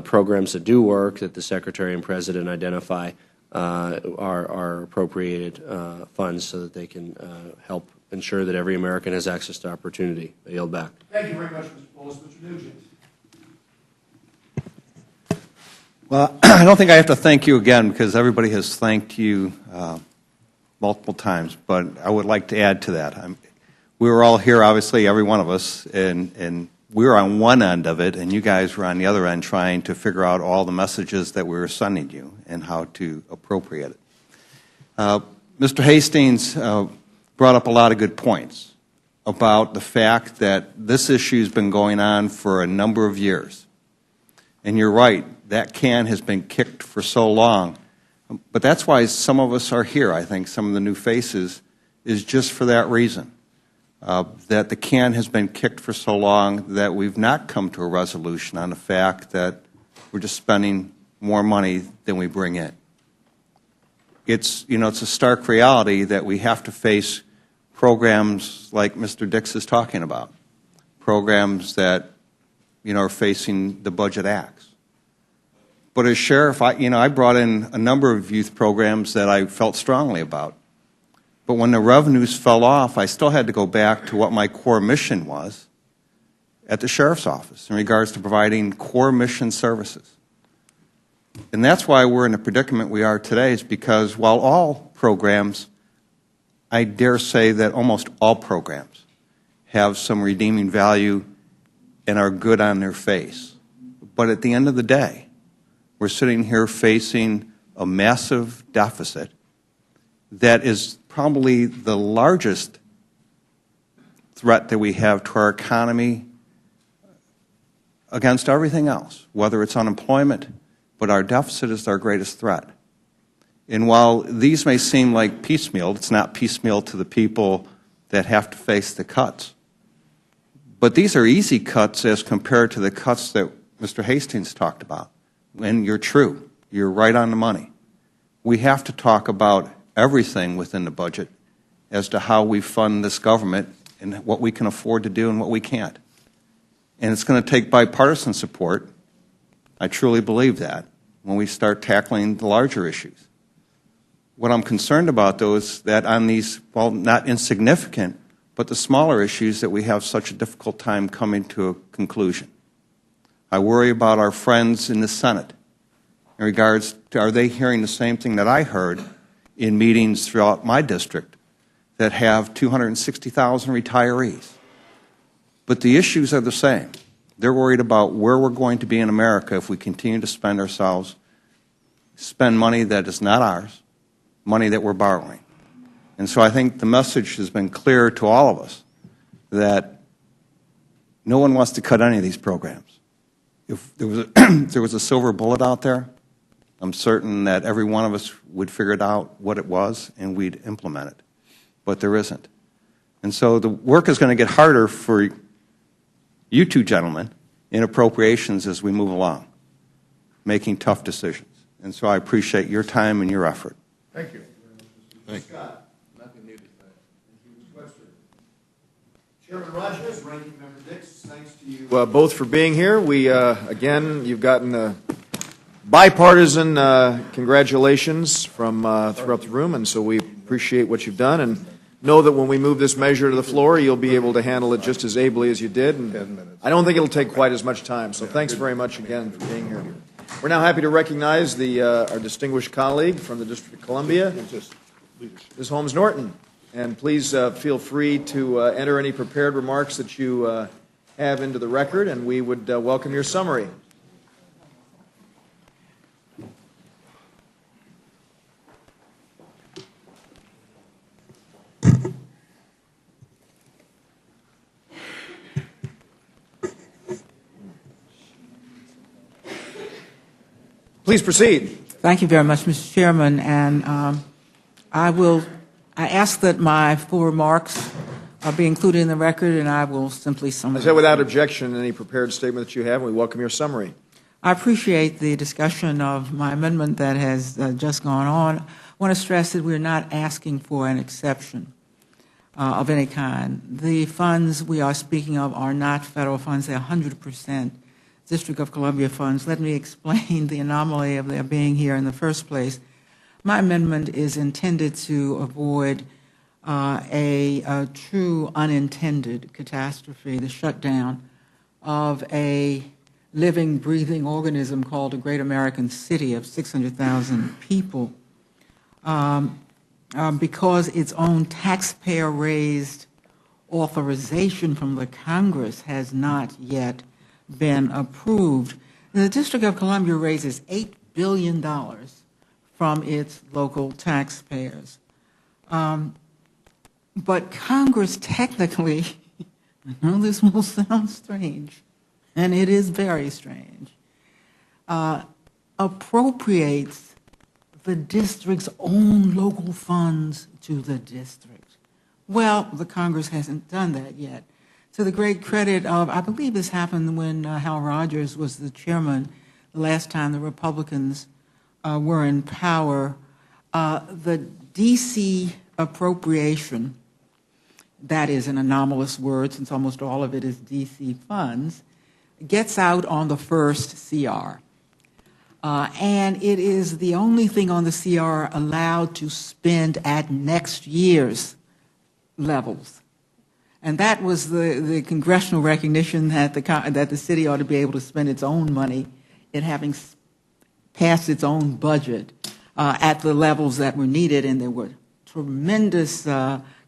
programs that do work, that the Secretary and President identify, are appropriated funds so that they can help ensure that every American has access to opportunity. I yield back. Thank you very much, Mr. Bullis. Mr. Nugent. Well, I don't think I have to thank you again because everybody has thanked you multiple times, but I would like to add to that. We were all here, obviously, every one of us, and we were on one end of it, and you guys were on the other end trying to figure out all the messages that we were sending you and how to appropriate it. Mr. Hastings brought up a lot of good points about the fact that this issue has been going on for a number of years. And you're right, that can has been kicked for so long. But that's why some of us are here, I think, some of the new faces, is just for that reason. That the can has been kicked for so long that we've not come to a resolution on the fact that we're just spending more money than we bring in. It's a stark reality that we have to face programs like Mr. Dix is talking about, programs that are facing the budget acts. But as sheriff, I brought in a number of youth programs that I felt strongly about. But when the revenues fell off, I still had to go back to what my core mission was at the sheriff's office in regards to providing core mission services. And that's why we're in the predicament we are today, is because while all programs, I dare say that almost all programs have some redeeming value and are good on their face. But at the end of the day, we're sitting here facing a massive deficit that is probably the largest threat that we have to our economy against everything else, whether it's unemployment, but our deficit is our greatest threat. And while these may seem like piecemeal, it's not piecemeal to the people that have to face the cuts. But these are easy cuts as compared to the cuts that Mr. Hastings talked about. And you're true. You're right on the money. We have to talk about everything within the budget as to how we fund this government and what we can afford to do and what we can't. And it's going to take bipartisan support. I truly believe that when we start tackling the larger issues. What I'm concerned about, though, is that on these, well, not insignificant, but the smaller issues that we have such a difficult time coming to a conclusion. I worry about our friends in the Senate in regards to, are they hearing the same thing that I heard in meetings throughout my district that have 260,000 retirees? But the issues are the same. They're worried about where we're going to be in America if we continue to spend money that is not ours, money that we're borrowing. And so I think the message has been clear to all of us that no one wants to cut any of these programs. If there was a silver bullet out there, I'm certain that every one of us would figure it out what it was and we'd implement it. But there isn't. And so the work is going to get harder for you two gentlemen in appropriations as we move along, making tough decisions. And so I appreciate your time and your effort. Thank you. Thank you. Scott, nothing new to say. Thank you, Mr. Webster. Chairman Rogers, Ranking Member Dix, thanks to you both for being here. We, again, you've gotten bipartisan congratulations from throughout the room, and so we appreciate what you've done, and know that when we move this measure to the floor, you'll be able to handle it just as ably as you did, and I don't think it'll take quite as much time, so thanks very much again for being here. We're now happy to recognize our distinguished colleague from the District of Columbia, Ms. Holmes Norton, and please feel free to enter any prepared remarks that you have into the record, and we would welcome your summary. Please proceed. Thank you very much, Mr. Chairman, and I ask that my full remarks be included in the record, and I will simply I summarize. said without objection, any prepared statement that you have, and we welcome your summary. I appreciate the discussion of my amendment that has just gone on. I want to stress that we're not asking for an exception of any kind. The funds we are speaking of are not federal funds. They're 100% District of Columbia funds. Let me explain the anomaly of their being here in the first place. My amendment is intended to avoid a true unintended catastrophe, the shutdown of a living, breathing organism called a great American city of 600,000 people, because its own taxpayer-raised authorization from the Congress has not yet been approved. The District of Columbia raises $8 billion from its local taxpayers. But Congress technically, I know this will sound strange, and it is very strange, appropriates the district's own local funds to the district. Well, the Congress hasn't done that yet. To the great credit of, I believe this happened when Hal Rogers was the chairman the last time the Republicans were in power, the D.C. appropriation, that is an anomalous word since almost all of it is D.C. funds, gets out on the first CR. And it is the only thing on the CR allowed to spend at next year's levels. And that was the congressional recognition that the city ought to be able to spend its own money, it having passed its own budget at the levels that were needed, and there were tremendous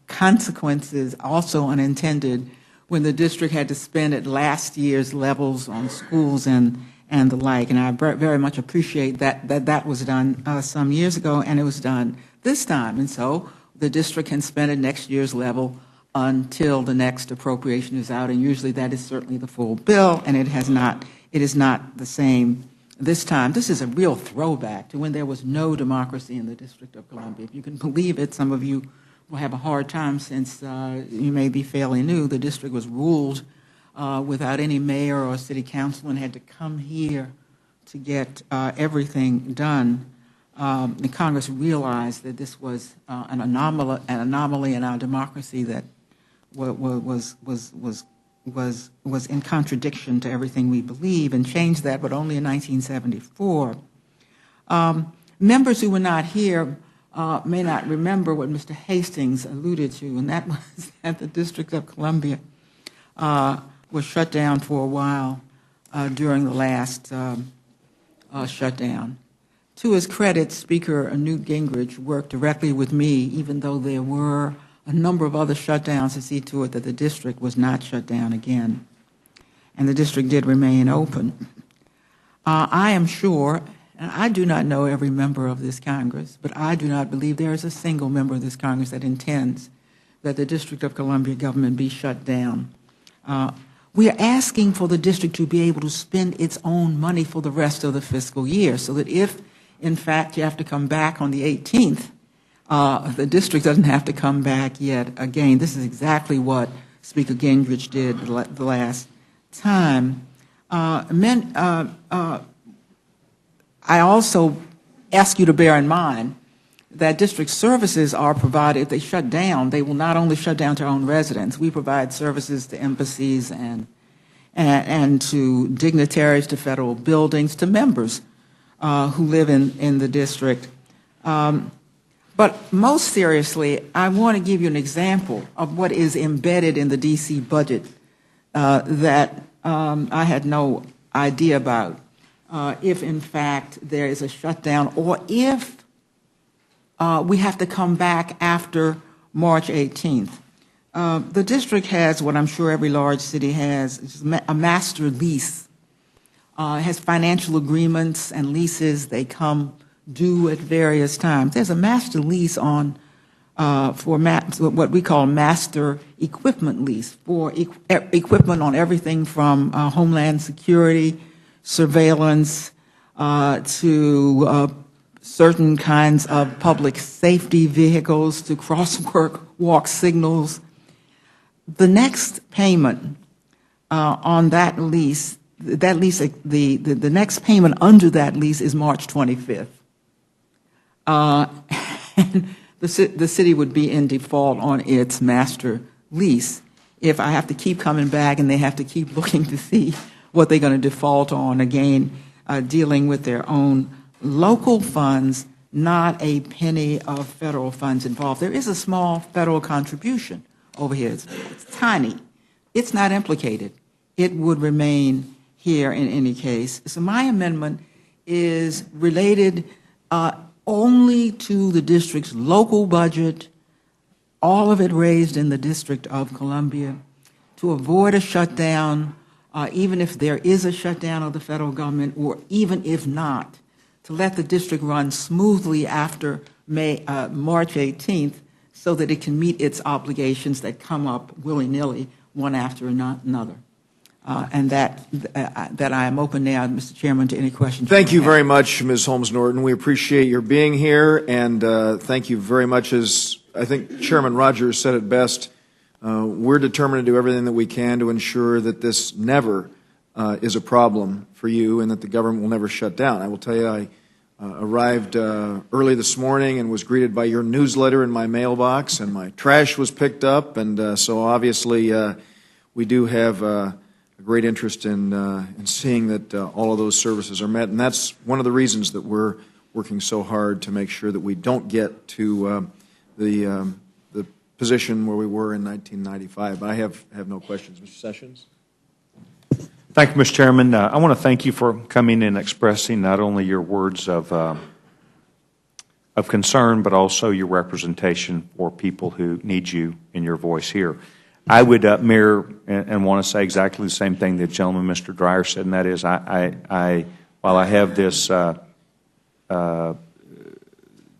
consequences, also unintended, when the district had to spend at last year's levels on schools and the like. And I very much appreciate that was done some years ago, and it was done this time. And so the district can spend at next year's level until the next appropriation is out, and usually that is certainly the full bill, and it is not the same this time. This is a real throwback to when there was no democracy in the District of Columbia. If you can believe it, some of you will have a hard time since you may be fairly new. The district was ruled without any mayor or city council and had to come here to get everything done. The Congress realized that this was an anomaly in our democracy that was in contradiction to everything we believe, and changed that, but only in 1974. Members who were not here may not remember what Mr. Hastings alluded to, and that was that the District of Columbia was shut down for a while during the last shutdown. To his credit, Speaker Newt Gingrich worked directly with me, even though there were a number of other shutdowns, to see to it that the district was not shut down again. And the district did remain open. I am sure, and I do not know every member of this Congress, but I do not believe there is a single member of this Congress that intends that the District of Columbia government be shut down. We are asking for the district to be able to spend its own money for the rest of the fiscal year, so that if, in fact, you have to come back on the 18th, the district doesn't have to come back yet again. This is exactly what Speaker Gingrich did the last time. I also ask you to bear in mind that district services are provided. If they shut down, they will not only shut down to our own residents. We provide services to embassies and to dignitaries, to federal buildings, to members who live in the district. But most seriously, I want to give you an example of what is embedded in the D.C. budget that I had no idea about. If, in fact, there is a shutdown, or if we have to come back after March 18th. The district has what I'm sure every large city has, a master lease. It has financial agreements and leases. They come due at various times. There's a master lease on for what we call master equipment lease, for equipment on everything from homeland security, surveillance, to certain kinds of public safety vehicles, to crosswalk signals. The next payment on that lease, the next payment under that lease is March 25th. And the city would be in default on its master lease if I have to keep coming back and they have to keep looking to see what they're going to default on, again, dealing with their own local funds, not a penny of federal funds involved. There is a small federal contribution over here. It's tiny. It's not implicated. It would remain here in any case. So my amendment is related only to the district's local budget, all of it raised in the District of Columbia, to avoid a shutdown, even if there is a shutdown of the federal government, or even if not, to let the district run smoothly after March 18th so that it can meet its obligations that come up willy-nilly one after another. And that I am open now, Mr. Chairman, to any questions. Thank you very much, Ms. Holmes-Norton. We appreciate your being here, and thank you very much. As I think Chairman Rogers said it best, we're determined to do everything that we can to ensure that this never is a problem for you and that the government will never shut down. I will tell you, I arrived early this morning and was greeted by your newsletter in my mailbox, and my trash was picked up, and so obviously we do have a great interest in seeing that all of those services are met, and that's one of the reasons that we're working so hard to make sure that we don't get to the position where we were in 1995. I have no questions. Mr. Sessions? Thank you, Mr. Chairman. I want to thank you for coming and expressing not only your words of concern, but also your representation for people who need you and your voice here. I would mirror and want to say exactly the same thing that gentleman, Mr. Dreyer, said, and that is, while I have this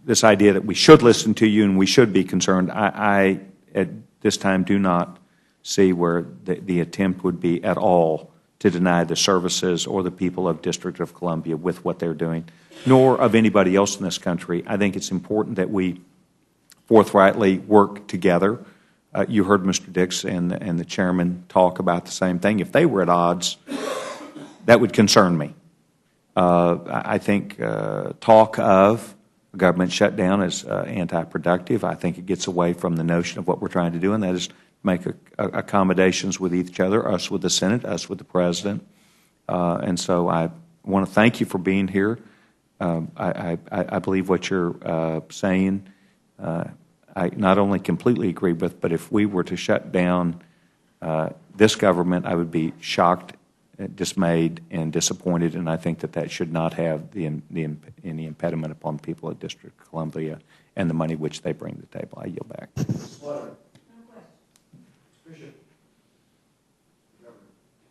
this idea that we should listen to you and we should be concerned, I at this time do not see where the attempt would be at all to deny the services or the people of District of Columbia with what they're doing, nor of anybody else in this country. I think it's important that we forthrightly work together. You heard Mr. Dix and the chairman talk about the same thing. If they were at odds, that would concern me. I think talk of a government shutdown is anti-productive. I think it gets away from the notion of what we're trying to do, and that is make accommodations with each other, us with the Senate, us with the President. And so I want to thank you for being here. I believe what you're saying I not only completely agree with, but if we were to shut down this government, I would be shocked, dismayed, and disappointed, and I think that should not have any impediment upon the people of District of Columbia and the money which they bring to the table. I yield back.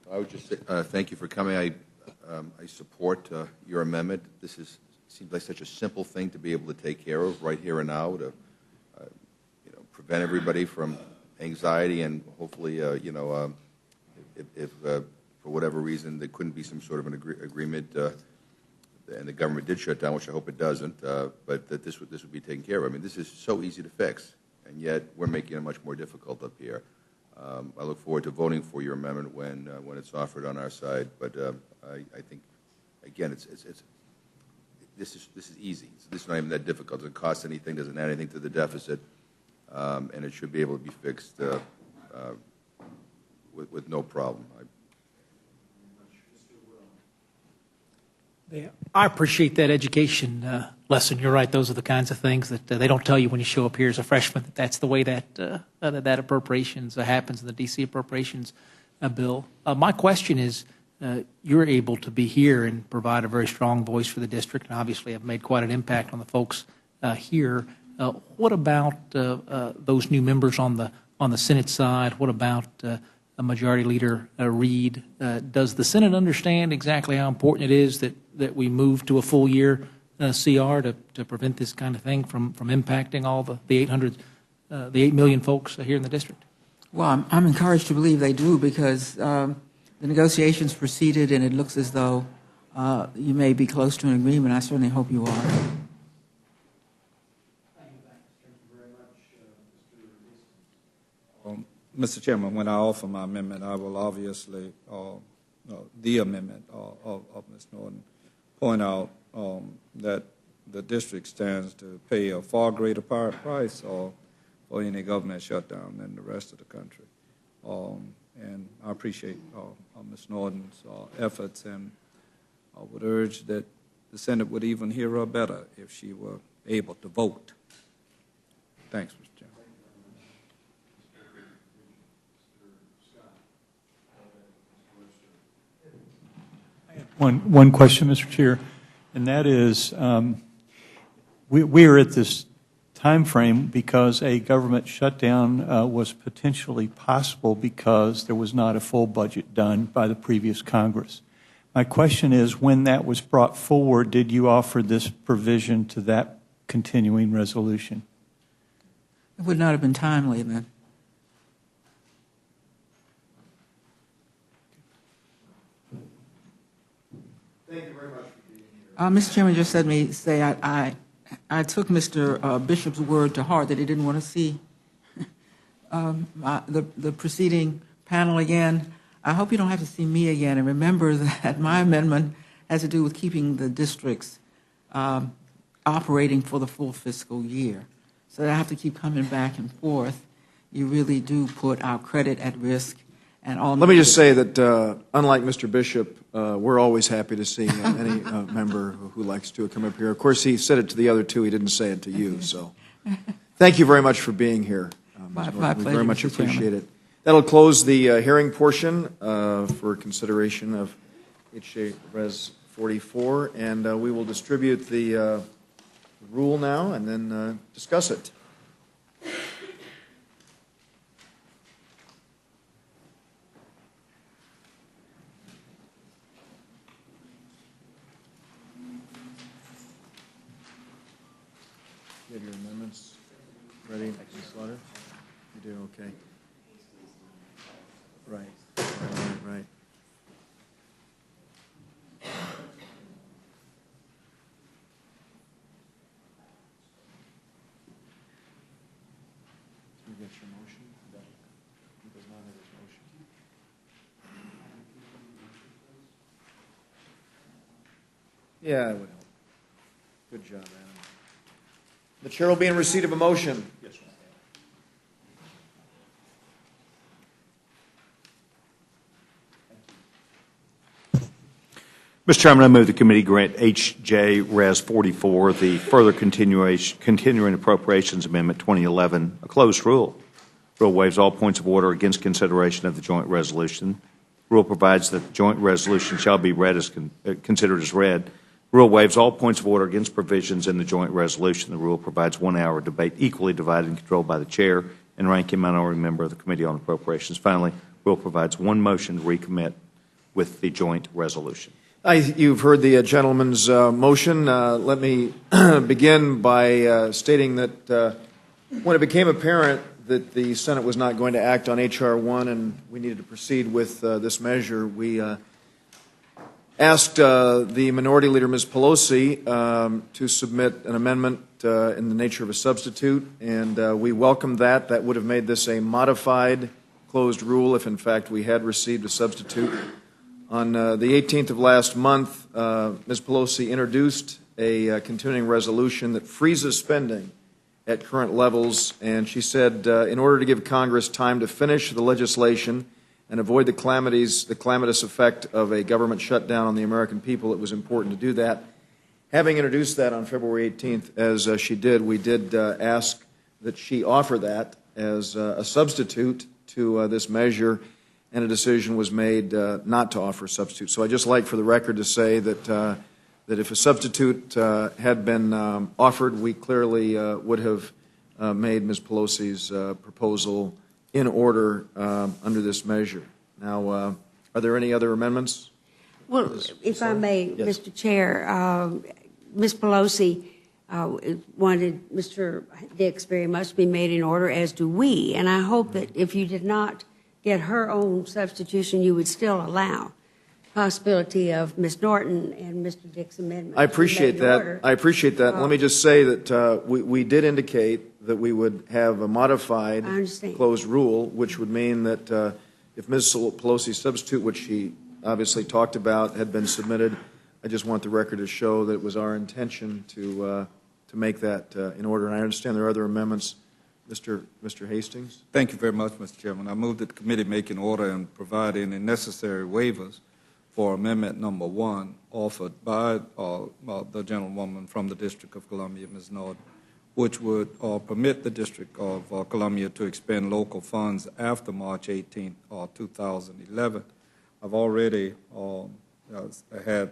I would just say thank you for coming. I support your amendment. This seems like such a simple thing to be able to take care of right here and now to prevent everybody from anxiety, and hopefully, if for whatever reason there couldn't be some sort of an agreement and the government did shut down, which I hope it doesn't, but that this would be taken care of. I mean, this is so easy to fix, and yet we're making it much more difficult up here. I look forward to voting for your amendment when it's offered on our side. But I think, again, this is easy. This is not even that difficult. It doesn't cost anything. Doesn't add anything to the deficit, and it should be able to be fixed with no problem. I appreciate that education lesson. You're right; those are the kinds of things that they don't tell you when you show up here as a freshman. That's the way that appropriations happens in the D.C. appropriations bill. My question is, you're able to be here and provide a very strong voice for the district, and obviously have made quite an impact on the folks here. What about those new members on the Senate side? What about Majority Leader Reid? Does the Senate understand exactly how important it is that we move to a full year CR to prevent this kind of thing from impacting all the 8 million folks here in the district? Well, I'm encouraged to believe they do, because the negotiations proceeded, and it looks as though you may be close to an agreement. I certainly hope you are. Mr. Chairman, when I offer my amendment, I will obviously, the amendment of Ms. Norton, point out that the district stands to pay a far greater price for any government shutdown than the rest of the country. And I appreciate Ms. Norton's efforts, and I would urge that the Senate would even hear her better if she were able to vote. Thanks, Mr. Chairman. One question, Mr. Chair, and that is, we are at this time frame because a government shutdown was potentially possible because there was not a full budget done by the previous Congress. My question is, when that was brought forward, did you offer this provision to that continuing resolution? It would not have been timely then. Thank you very much for being here. Mr. Chairman, just let me say I took Mr. Bishop's word to heart that he didn't want to see the preceding panel again. I hope you don't have to see me again. And remember that my amendment has to do with keeping the districts operating for the full fiscal year. So that I have to keep coming back and forth. You really do put our credit at risk. And all. Let me just say that, unlike Mr. Bishop, we're always happy to see any member who likes to come up here. Of course, he said it to the other two. He didn't say it to you. So thank you very much for being here. My we pleasure, very much Mr. appreciate Chairman. it. That'll close the hearing portion for consideration of HJ Res 44, and we will distribute the rule now and then discuss it. You have your amendments ready, Ms. Slaughter? You do, okay. Right. You get your motion? He does not have his motion. Yeah, it would help. Good job, Adam. The chair will be in receipt of a motion. Yes, sir. Mr. Chairman, I move the committee grant H.J. Res. 44 the further continuing appropriations amendment 2011 a closed rule. Rule waives all points of order against consideration of the joint resolution. Rule provides that the joint resolution shall be read as considered as read. Rule waives all points of order against provisions in the joint resolution. The rule provides 1 hour debate equally divided and controlled by the chair and ranking minority member of the Committee on Appropriations. Finally, rule provides one motion to recommit with the joint resolution. You've heard the gentleman's motion. Let me begin by stating that when it became apparent that the Senate was not going to act on H.R. 1 and we needed to proceed with this measure, we asked the Minority Leader, Ms. Pelosi, to submit an amendment in the nature of a substitute, and we welcomed that. That would have made this a modified closed rule if, in fact, we had received a substitute. On the 18th of last month, Ms. Pelosi introduced a continuing resolution that freezes spending at current levels, and she said in order to give Congress time to finish the legislation and avoid the calamitous effect of a government shutdown on the American people, it was important to do that. Having introduced that on February 18th, as she did, we did ask that she offer that as a substitute to this measure, and a decision was made not to offer a substitute. So I'd just like for the record to say that that if a substitute had been offered, we clearly would have made Ms. Pelosi's proposal in order under this measure. Now, are there any other amendments? Well, if I may, Yes. Mr. Chair, Ms. Pelosi wanted Mr. Dix very much to be made in order, as do we. And I hope that if you did not get her own substitution, you would still allow possibility of Ms. Norton and Mr. Dick's amendment. I appreciate Made in that. order. I appreciate that. Let me just say that we did indicate that we would have a modified I understand. closed rule, which would mean that if Ms. Pelosi's substitute, which she obviously talked about, had been submitted, I just want the record to show that it was our intention to make that in order. And I understand there are other amendments. Mr. Hastings? Thank you very much, Mr. Chairman. I move that the committee make an order and provide any necessary waivers for Amendment Number 1 offered by the gentlewoman from the District of Columbia, Ms. Norton, which would permit the District of Columbia to expend local funds after March 18, 2011. I've already had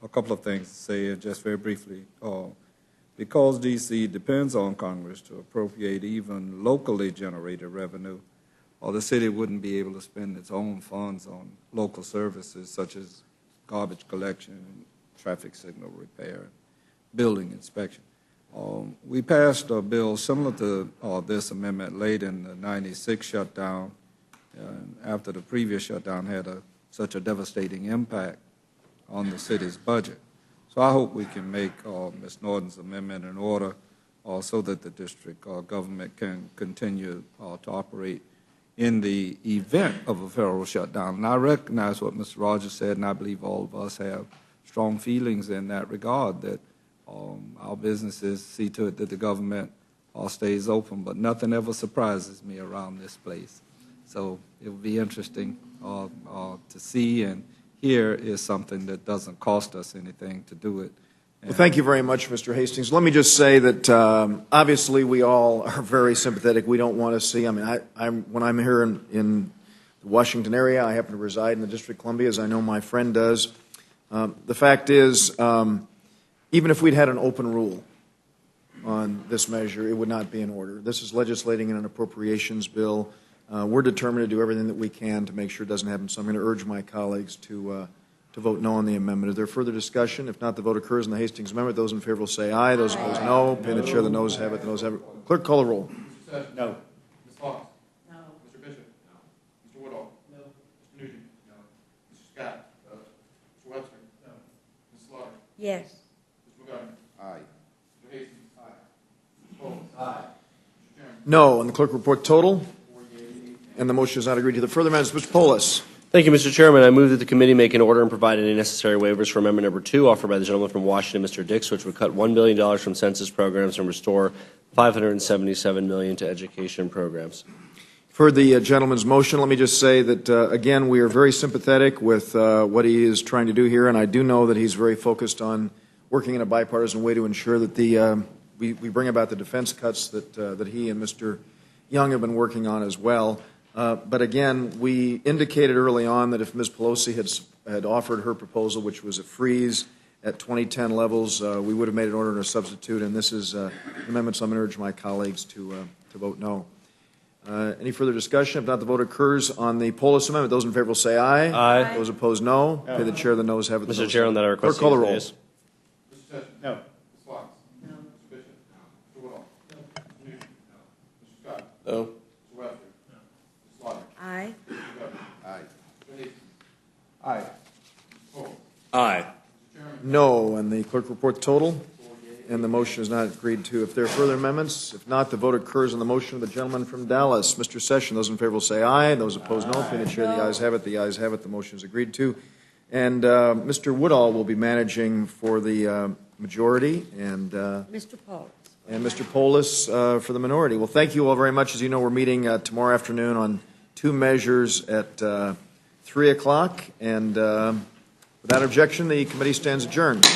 a couple of things to say, and just very briefly. Because D.C. depends on Congress to appropriate even locally generated revenue, or the city wouldn't be able to spend its own funds on local services such as garbage collection, traffic signal repair, building inspection. We passed a bill similar to this amendment late in the '96 shutdown, after the previous shutdown had such a devastating impact on the city's budget. So I hope we can make Ms. Norton's amendment in order so that the district government can continue to operate in the event of a federal shutdown. And I recognize what Mr. Rogers said, and I believe all of us have strong feelings in that regard, that our businesses see to it that the government stays open, but nothing ever surprises me around this place. So it will be interesting to see, and here is something that doesn't cost us anything to do it. Well, thank you very much, Mr. Hastings. Let me just say that obviously we all are very sympathetic. We don't want to see, when I'm here in the Washington area, I happen to reside in the District of Columbia, as I know my friend does. The fact is, even if we'd had an open rule on this measure, it would not be in order. This is legislating in an appropriations bill. We're determined to do everything that we can to make sure it doesn't happen, so I'm going to urge my colleagues to vote no on the amendment. Is there further discussion? If not, the vote occurs on the Hastings amendment. Those in favor will say aye. Those opposed, no. Pay the chair. The noes have it. The noes have it. Clerk, call the roll. Mr. Sessions? No. Ms. Fox? No. Mr. Bishop? No. Mr. Woodall? No. Mr. Nugent? No. Mr. Scott? No. Mr. Webster? No. Ms. Slaughter? Yes. Mr. McGovern? Aye. Mr. Hastings? Aye. Mr. Poles? Aye. Mr. Chairman? No. And the clerk report total. And the motion is not agreed to. The further amendments, Mr. Polis. Thank you, Mr. Chairman. I move that the committee make an order and provide any necessary waivers for Amendment Number 2 offered by the gentleman from Washington, Mr. Dix, which would cut $1 billion from census programs and restore $577 million to education programs. For the gentleman's motion, let me just say that, again, we are very sympathetic with what he is trying to do here, and I do know that he's very focused on working in a bipartisan way to ensure that we bring about the defense cuts that he and Mr. Young have been working on as well. But again, we indicated early on that if Ms. Pelosi had offered her proposal, which was a freeze at 2010 levels, we would have made an order and a substitute, and this is amendments I'm going to urge my colleagues to vote no. Any further discussion? If not, the vote occurs on the Polis amendment. Those in favor will say aye. Aye. Those opposed, no. Pay the chair. The noes have it. Mr. Chair, on that I request Clerk, call the roll. yes. Mr. Sessions? No. Ms. Fox? No. Mr. Bishop? No. Mr. Woodall? No. Mr. Nugent? No. Mr. Scott? No. Mr. Webster? No. Ms. Slaughter? Aye. Mr. McGovern? Aye. Mr. Hastings? Aye. Mr. Poles? Aye. Mr. Chairman? No. And the clerk report total. And the motion is not agreed to. If there are further amendments, if not, the vote occurs on the motion of the gentleman from Dallas, Mr. Sessions. Those in favor will say aye. Those opposed, no. Pay the chair. The ayes have it. The ayes have it. The motion is agreed to. And Mr. Woodall will be managing for the majority, and Mr. Paul. and Mr. Polis for the minority. Well, thank you all very much. As you know, we're meeting tomorrow afternoon on two measures at 3 o'clock. And without objection, the committee stands adjourned.